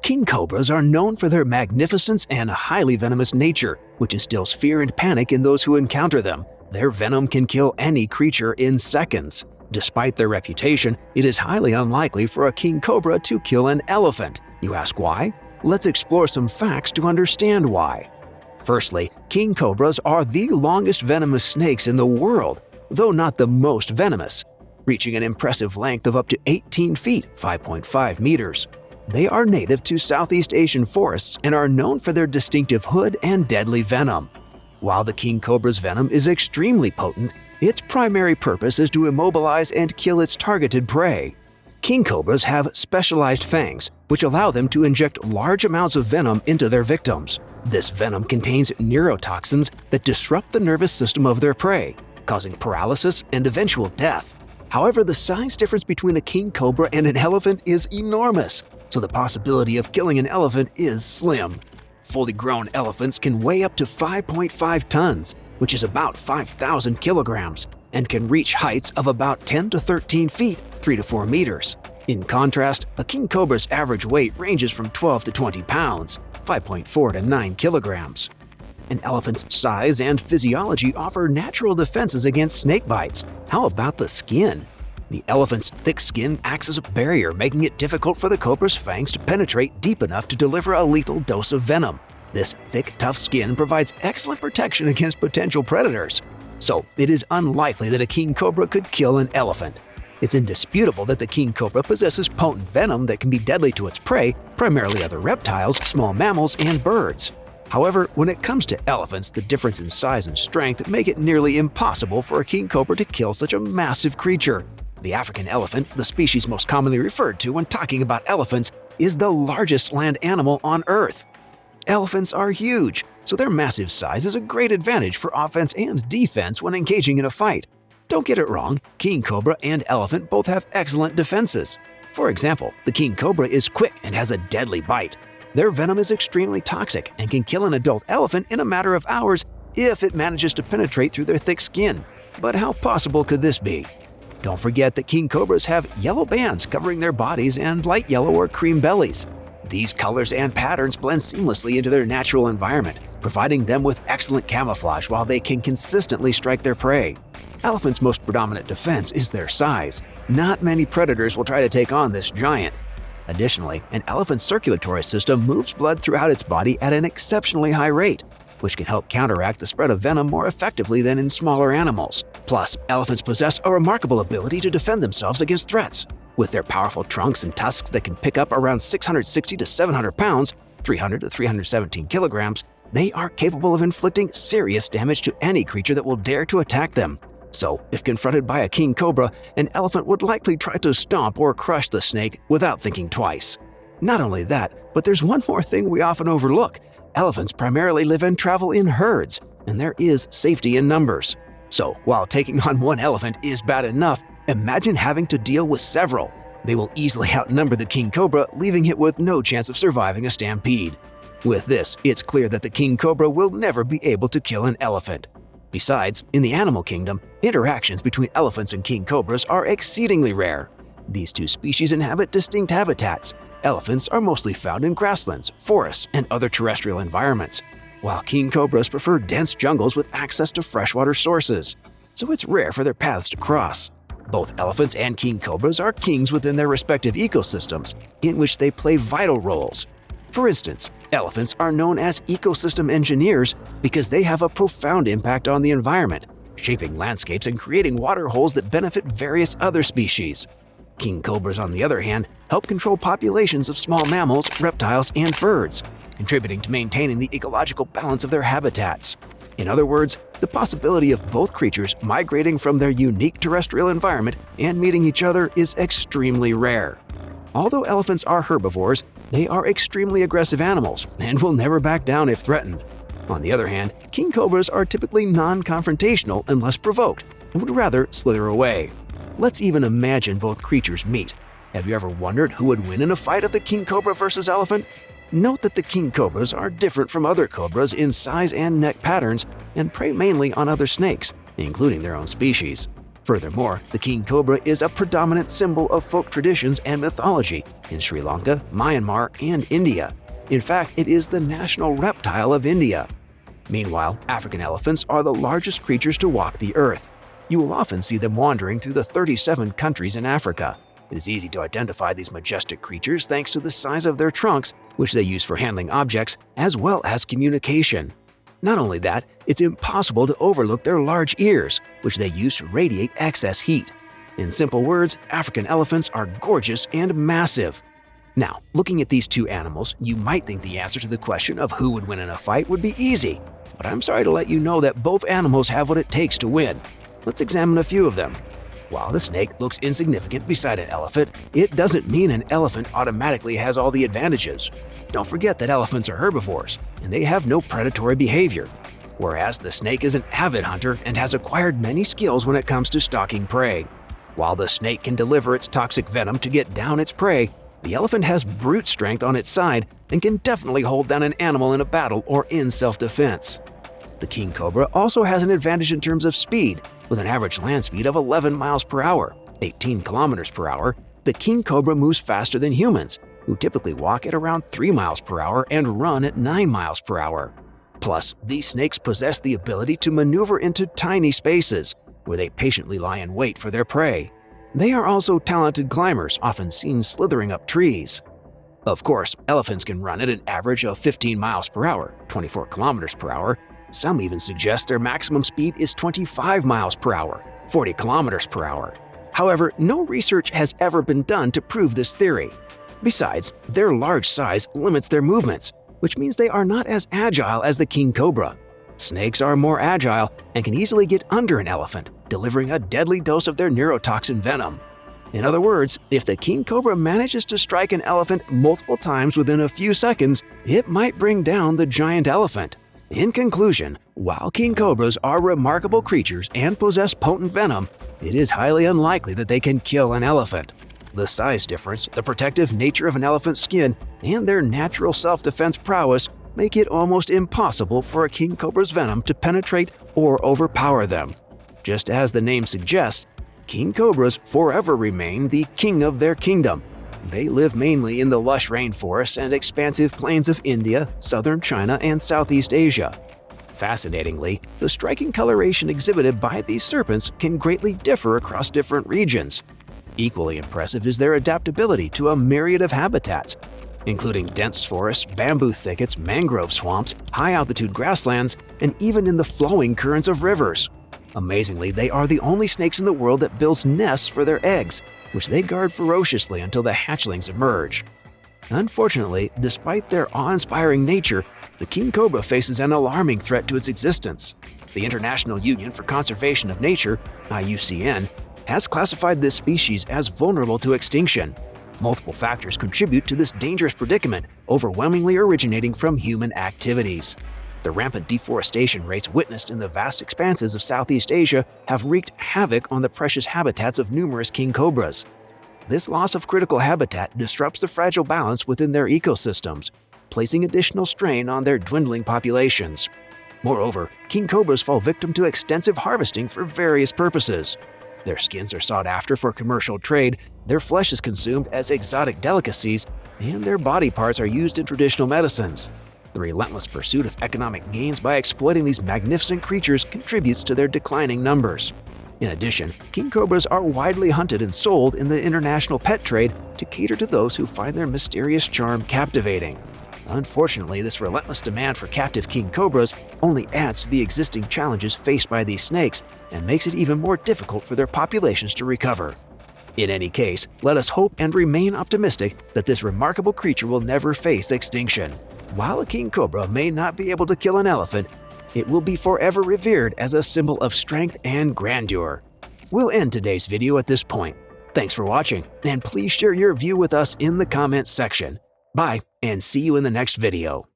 King cobras are known for their magnificence and highly venomous nature, which instills fear and panic in those who encounter them. Their venom can kill any creature in seconds. Despite their reputation, it is highly unlikely for a king cobra to kill an elephant. You ask why? Let's explore some facts to understand why. Firstly, king cobras are the longest venomous snakes in the world, though not the most venomous, reaching an impressive length of up to 18 feet (5.5 meters). They are native to Southeast Asian forests and are known for their distinctive hood and deadly venom. While the king cobra's venom is extremely potent, its primary purpose is to immobilize and kill its targeted prey. King cobras have specialized fangs, which allow them to inject large amounts of venom into their victims. This venom contains neurotoxins that disrupt the nervous system of their prey, causing paralysis and eventual death. However, the size difference between a king cobra and an elephant is enormous, so the possibility of killing an elephant is slim. Fully grown elephants can weigh up to 5.5 tons, which is about 5,000 kilograms, and can reach heights of about 10 to 13 feet, 3 to 4 meters. In contrast, a king cobra's average weight ranges from 12 to 20 pounds, 5.4 to 9 kilograms. An elephant's size and physiology offer natural defenses against snake bites. How about the skin? The elephant's thick skin acts as a barrier, making it difficult for the cobra's fangs to penetrate deep enough to deliver a lethal dose of venom. This thick, tough skin provides excellent protection against potential predators. So, it is unlikely that a king cobra could kill an elephant. It's indisputable that the king cobra possesses potent venom that can be deadly to its prey, primarily other reptiles, small mammals, and birds. However, when it comes to elephants, the difference in size and strength make it nearly impossible for a king cobra to kill such a massive creature. The African elephant, the species most commonly referred to when talking about elephants, is the largest land animal on Earth. Elephants are huge, so their massive size is a great advantage for offense and defense when engaging in a fight. Don't get it wrong, king cobra and elephant both have excellent defenses. For example, the king cobra is quick and has a deadly bite. Their venom is extremely toxic and can kill an adult elephant in a matter of hours if it manages to penetrate through their thick skin. But how possible could this be? Don't forget that king cobras have yellow bands covering their bodies and light yellow or cream bellies. These colors and patterns blend seamlessly into their natural environment, providing them with excellent camouflage while they can consistently strike their prey. Elephants' most predominant defense is their size. Not many predators will try to take on this giant. Additionally, an elephant's circulatory system moves blood throughout its body at an exceptionally high rate, which can help counteract the spread of venom more effectively than in smaller animals. Plus, elephants possess a remarkable ability to defend themselves against threats. With their powerful trunks and tusks that can pick up around 660 to 700 pounds, 300 to 317 kilograms, they are capable of inflicting serious damage to any creature that will dare to attack them. So, if confronted by a king cobra, an elephant would likely try to stomp or crush the snake without thinking twice. Not only that, but there's one more thing we often overlook. Elephants primarily live and travel in herds, and there is safety in numbers. So, while taking on one elephant is bad enough, imagine having to deal with several. They will easily outnumber the king cobra, leaving it with no chance of surviving a stampede. With this, it's clear that the king cobra will never be able to kill an elephant. Besides, in the animal kingdom, interactions between elephants and king cobras are exceedingly rare. These two species inhabit distinct habitats. Elephants are mostly found in grasslands, forests, and other terrestrial environments, while king cobras prefer dense jungles with access to freshwater sources, so it's rare for their paths to cross. Both elephants and king cobras are kings within their respective ecosystems, in which they play vital roles. For instance, elephants are known as ecosystem engineers because they have a profound impact on the environment, shaping landscapes and creating water holes that benefit various other species. King cobras, on the other hand, help control populations of small mammals, reptiles, and birds, contributing to maintaining the ecological balance of their habitats. In other words, the possibility of both creatures migrating from their unique terrestrial environment and meeting each other is extremely rare. Although elephants are herbivores, they are extremely aggressive animals and will never back down if threatened. On the other hand, king cobras are typically non-confrontational unless provoked and would rather slither away. Let's even imagine both creatures meet. Have you ever wondered who would win in a fight of the king cobra versus elephant? Note that the king cobras are different from other cobras in size and neck patterns and prey mainly on other snakes, including their own species. Furthermore, the king cobra is a predominant symbol of folk traditions and mythology in Sri Lanka, Myanmar, and India. In fact, it is the national reptile of India. Meanwhile, African elephants are the largest creatures to walk the earth. You will often see them wandering through the 37 countries in Africa. It is easy to identify these majestic creatures thanks to the size of their trunks, which they use for handling objects, as well as communication. Not only that, it's impossible to overlook their large ears, which they use to radiate excess heat. In simple words, African elephants are gorgeous and massive. Now, looking at these two animals, you might think the answer to the question of who would win in a fight would be easy. But I'm sorry to let you know that both animals have what it takes to win. Let's examine a few of them. While the snake looks insignificant beside an elephant, it doesn't mean an elephant automatically has all the advantages. Don't forget that elephants are herbivores, and they have no predatory behavior. Whereas the snake is an avid hunter and has acquired many skills when it comes to stalking prey. While the snake can deliver its toxic venom to get down its prey, the elephant has brute strength on its side and can definitely hold down an animal in a battle or in self-defense. The king cobra also has an advantage in terms of speed. With an average land speed of 11 miles per hour, 18 kilometers per hour, the king cobra moves faster than humans, who typically walk at around 3 miles per hour and run at 9 miles per hour. Plus, these snakes possess the ability to maneuver into tiny spaces, where they patiently lie in wait for their prey. They are also talented climbers, often seen slithering up trees. Of course, elephants can run at an average of 15 miles per hour, 24 kilometers per hour. Some even suggest their maximum speed is 25 miles per hour, 40 kilometers per hour. However, no research has ever been done to prove this theory. Besides, their large size limits their movements, which means they are not as agile as the king cobra. Snakes are more agile and can easily get under an elephant, delivering a deadly dose of their neurotoxin venom. In other words, if the king cobra manages to strike an elephant multiple times within a few seconds, it might bring down the giant elephant. In conclusion, while king cobras are remarkable creatures and possess potent venom, it is highly unlikely that they can kill an elephant. The size difference, the protective nature of an elephant's skin, and their natural self-defense prowess make it almost impossible for a king cobra's venom to penetrate or overpower them. Just as the name suggests, king cobras forever remain the king of their kingdom. They live mainly in the lush rainforests and expansive plains of India, southern China, and Southeast Asia. Fascinatingly, the striking coloration exhibited by these serpents can greatly differ across different regions. Equally impressive is their adaptability to a myriad of habitats, including dense forests, bamboo thickets, mangrove swamps, high-altitude grasslands, and even in the flowing currents of rivers. Amazingly, they are the only snakes in the world that builds nests for their eggs, which they guard ferociously until the hatchlings emerge. Unfortunately, despite their awe-inspiring nature, the king cobra faces an alarming threat to its existence. The International Union for Conservation of Nature, IUCN, has classified this species as vulnerable to extinction. Multiple factors contribute to this dangerous predicament, overwhelmingly originating from human activities. The rampant deforestation rates witnessed in the vast expanses of Southeast Asia have wreaked havoc on the precious habitats of numerous king cobras. This loss of critical habitat disrupts the fragile balance within their ecosystems, placing additional strain on their dwindling populations. Moreover, king cobras fall victim to extensive harvesting for various purposes. Their skins are sought after for commercial trade, their flesh is consumed as exotic delicacies, and their body parts are used in traditional medicines. The relentless pursuit of economic gains by exploiting these magnificent creatures contributes to their declining numbers. In addition, king cobras are widely hunted and sold in the international pet trade to cater to those who find their mysterious charm captivating. Unfortunately, this relentless demand for captive king cobras only adds to the existing challenges faced by these snakes and makes it even more difficult for their populations to recover. In any case, let us hope and remain optimistic that this remarkable creature will never face extinction. While a king cobra may not be able to kill an elephant, it will be forever revered as a symbol of strength and grandeur. We'll end today's video at this point. Thanks for watching, and please share your view with us in the comments section. Bye, and see you in the next video.